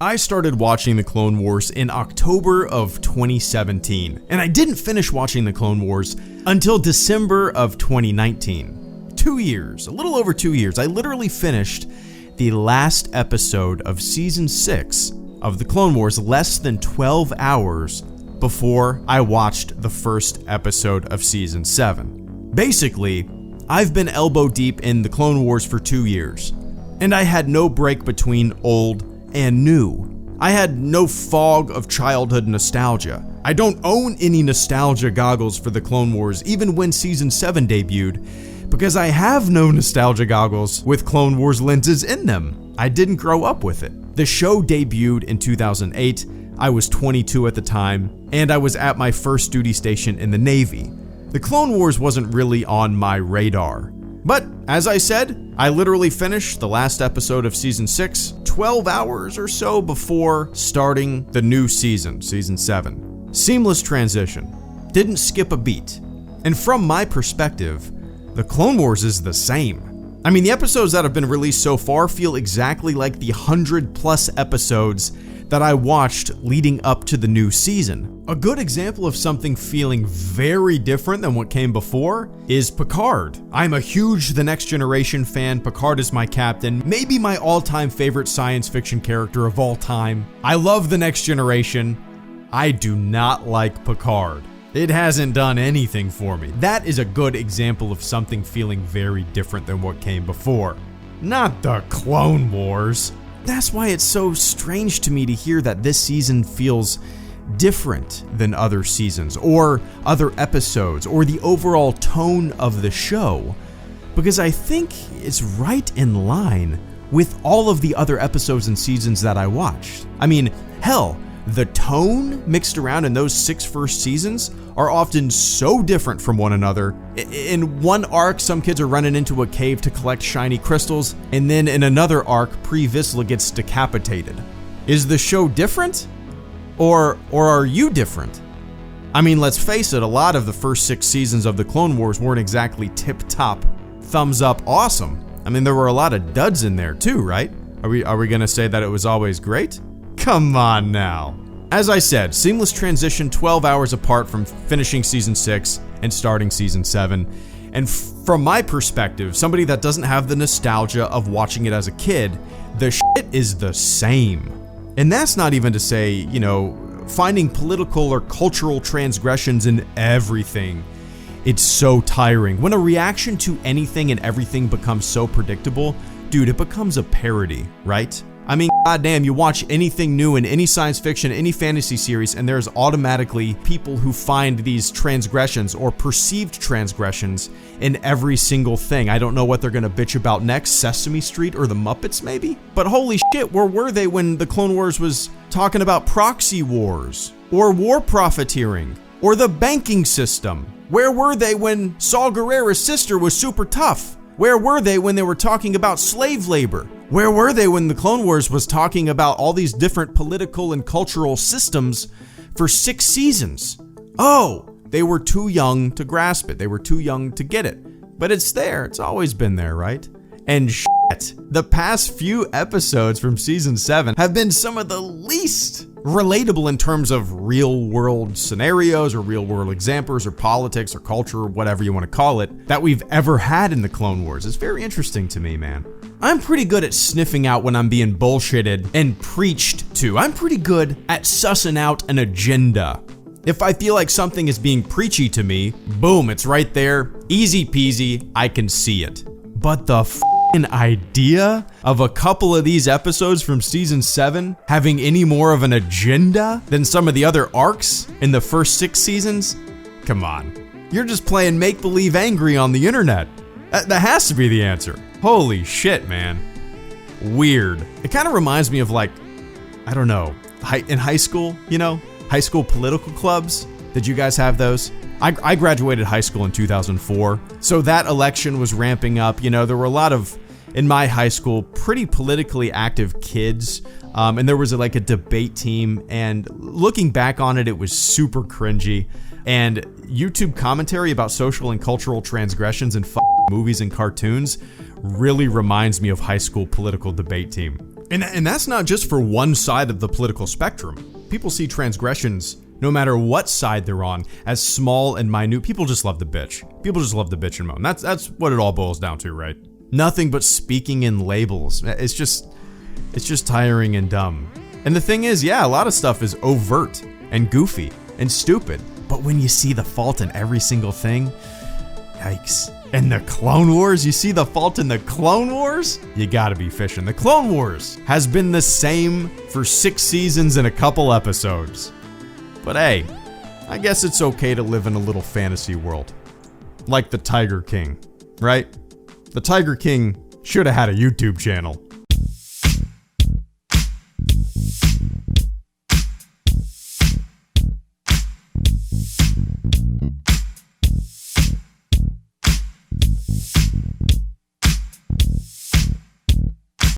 I started watching The Clone Wars in October of 2017, and I didn't finish watching The Clone Wars until December of 2019. 2 years, a little over 2 years. I literally finished the last episode of Season 6 of The Clone Wars less than 12 hours before I watched the first episode of Season 7. Basically, I've been elbow deep in The Clone Wars for 2 years, and I had no break between old and new. I had no fog of childhood nostalgia. I don't own any nostalgia goggles for The Clone Wars even when Season 7 debuted, because I have no nostalgia goggles with Clone Wars lenses in them. I didn't grow up with it. The show debuted in 2008, I was 22 at the time, and I was at my first duty station in the Navy. The Clone Wars wasn't really on my radar. But, as I said, I literally finished the last episode of Season 6 12 hours or so before starting the new season, Season 7. Seamless transition. Didn't skip a beat. And from my perspective, The Clone Wars is the same. I mean, the episodes that have been released so far feel exactly like the 100+ episodes that I watched leading up to the new season. A good example of something feeling very different than what came before is Picard. I'm a huge The Next Generation fan. Picard is my captain, maybe my all-time favorite science fiction character of all time. I love The Next Generation. I do not like Picard. It hasn't done anything for me. That is a good example of something feeling very different than what came before. Not The Clone Wars. That's why it's so strange to me to hear that this season feels different than other seasons or other episodes or the overall tone of the show, because I think it's right in line with all of the other episodes and seasons that I watched. I mean, hell, the tone mixed around in those 6 first seasons are often so different from one another. In one arc, some kids are running into a cave to collect shiny crystals, and then in another arc, Pre Vizsla gets decapitated. Is the show different? Or are you different? I mean, let's face it, a lot of the first 6 seasons of The Clone Wars weren't exactly tip-top, thumbs-up awesome. I mean, there were a lot of duds in there too, right? Are we gonna say that it was always great? Come on now. As I said, seamless transition 12 hours apart from finishing Season 6 and starting Season 7. And from my perspective, somebody that doesn't have the nostalgia of watching it as a kid, the shit is the same. And that's not even to say, finding political or cultural transgressions in everything. It's so tiring. When a reaction to anything and everything becomes so predictable, dude, it becomes a parody, right? I mean, goddamn, you watch anything new in any science fiction, any fantasy series, and there's automatically people who find these transgressions or perceived transgressions in every single thing. I don't know what they're gonna bitch about next, Sesame Street or the Muppets maybe? But holy shit, where were they when the Clone Wars was talking about proxy wars, or war profiteering, or the banking system? Where were they when Saw Gerrera's sister was super tough? Where were they when they were talking about slave labor? Where were they when the Clone Wars was talking about all these different political and cultural systems for 6 seasons? Oh, they were too young to grasp it. They were too young to get it. But it's there. It's always been there, right? And shit, the past few episodes from Season 7 have been some of the least relatable in terms of real world scenarios or real world examples or politics or culture or whatever you want to call it that we've ever had in the Clone Wars. It's very interesting to me, man. I'm pretty good at sniffing out when I'm being bullshitted and preached to. I'm pretty good at sussing out an agenda. If I feel like something is being preachy to me, boom, it's right there, easy peasy, I can see it. But the idea of a couple of these episodes from Season 7 having any more of an agenda than some of the other arcs in the first 6 seasons? Come on. You're just playing make-believe angry on the internet. That has to be the answer. Holy shit, man. Weird. It kind of reminds me of in high school, high school political clubs. Did you guys have those? I graduated high school in 2004, so that election was ramping up. There were a lot of, in my high school, pretty politically active kids, and there was a debate team, and looking back on it, it was super cringy, and YouTube commentary about social and cultural transgressions in movies and cartoons really reminds me of high school political debate team. And that's not just for one side of the political spectrum. People see transgressions, no matter what side they're on, as small and minute. People just love the bitch. People just love the bitch and moan. That's what it all boils down to, right? Nothing but speaking in labels. It's just tiring and dumb. And the thing is, yeah, a lot of stuff is overt and goofy and stupid. But when you see the fault in every single thing, yikes. And the Clone Wars, you see the fault in the Clone Wars? You gotta be fishing. The Clone Wars has been the same for 6 seasons and a couple episodes. But hey, I guess it's okay to live in a little fantasy world. Like the Tiger King, right? The Tiger King should have had a YouTube channel.